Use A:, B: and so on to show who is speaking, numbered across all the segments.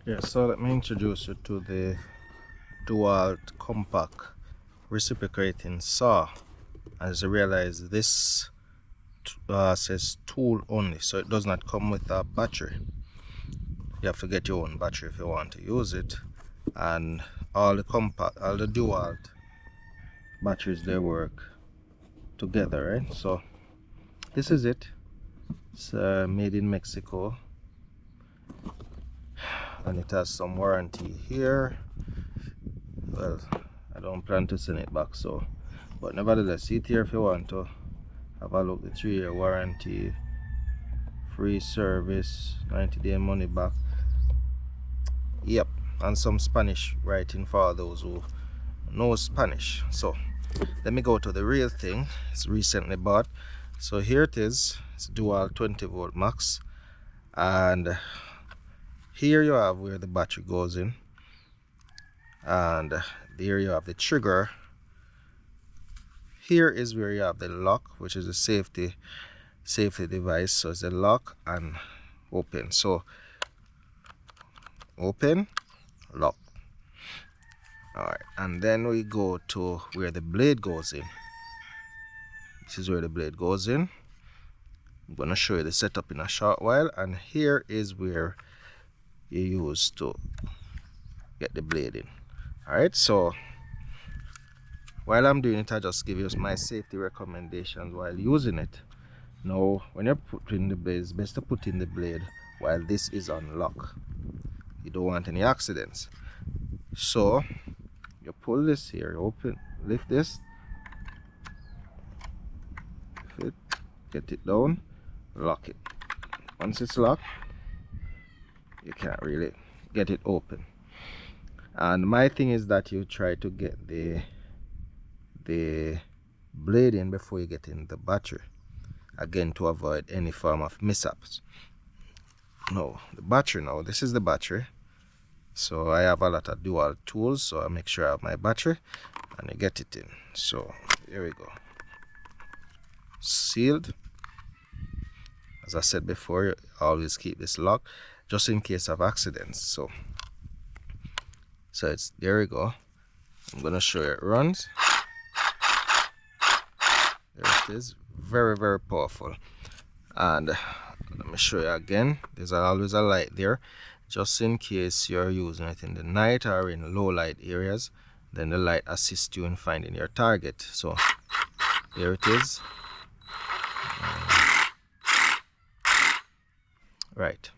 A: Yeah, so let me introduce you to the DeWalt Compact Reciprocating Saw. As you realize, this says tool only, so it does not come with a battery. You have to get your own battery if you want to use it. And all the DeWalt batteries, they work together, right? So this is it. It's made in Mexico, and it has some warranty here. Well, I don't plan to send it back, so, but nevertheless, see it here if you want to have a look. The 3-year warranty, free service, 90-day money back. Yep, and some Spanish writing for those who know Spanish. So let me go to the real thing. It's recently bought. So here it is. It's dual 20-volt max, and here you have where the battery goes in, and there you have the trigger. Here is where you have the lock, which is a safety device. So it's a lock and open. So open, lock. Alright, and then we go to where the blade goes in. This is where the blade goes in. I'm going to show you the setup in a short while, and here is where you use to get the blade in. Alright, so while I'm doing it, I just give you my safety recommendations while using it. Now, when you're putting the blade, it's best to put in the blade while this is on lock. You don't want any accidents. So you pull this here, open, lift this, lift it, get it down, lock it. Once it's locked, you can't really get it open. And my thing is that you try to get the blade in before you get in the battery, again, to avoid any form of mishaps. No, the battery now, this is the battery. So I have a lot of dual tools, so I make sure I have my battery and you get it in. So here we go. Sealed. As I said before, you always keep this locked just in case of accidents. So it's, there we go. I'm gonna show you it runs. There it is. Very, very powerful. And let me show you again. There's always a light there, just in case you're using it in the night or in low light areas. Then the light assists you in finding your target. So here it is. Right.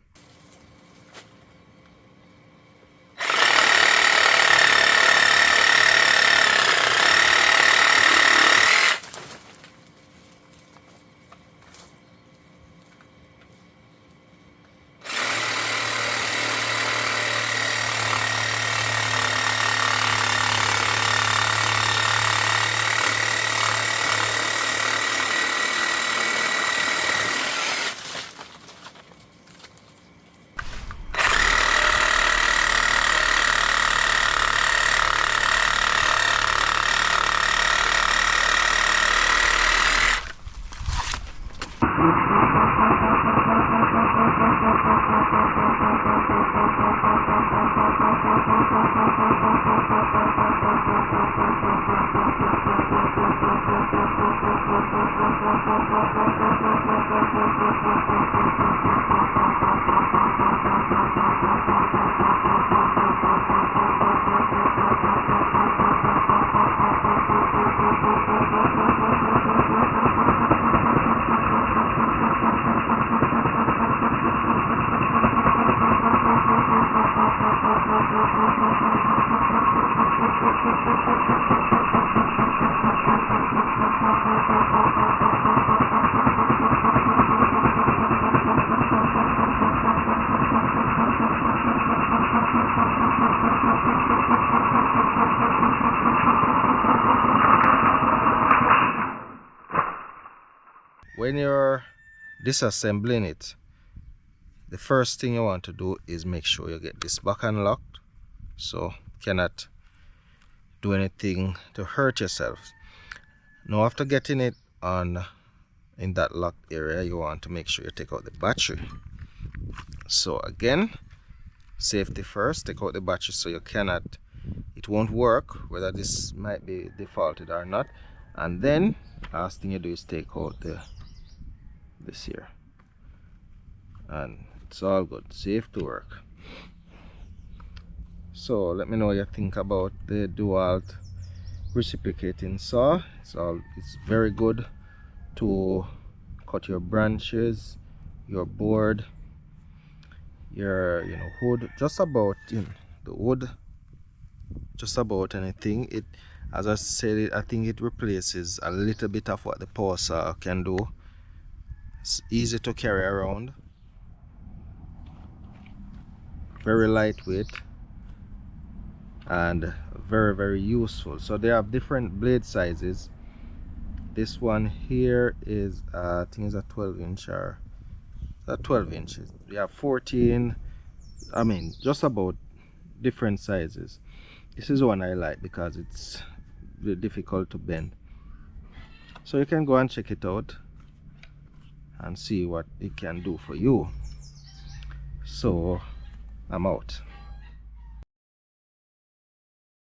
A: When you're disassembling it, the first thing you want to do is make sure you get this back unlocked, so you cannot do anything to hurt yourself. Now, after getting it on in that locked area, you want to make sure you take out the battery. So again, safety first. Take out the battery so you cannot, it won't work, whether this might be defaulted or not. And then last thing you do is take out this here, and it's all good, safe to work. So let me know what you think about the DeWalt Reciprocating Saw. It's very good to cut your branches, your board, your wood, just about the wood, just about anything. It, as I said, I think it replaces a little bit of what the power saw can do. It's easy to carry around, very lightweight, and very useful. So they have different blade sizes. This one here is I think it's a 12-inch or 12 inches. We have 14, I mean just about different sizes. This is one I like because it's really difficult to bend. So you can go and check it out and see what it can do for you. So I'm out.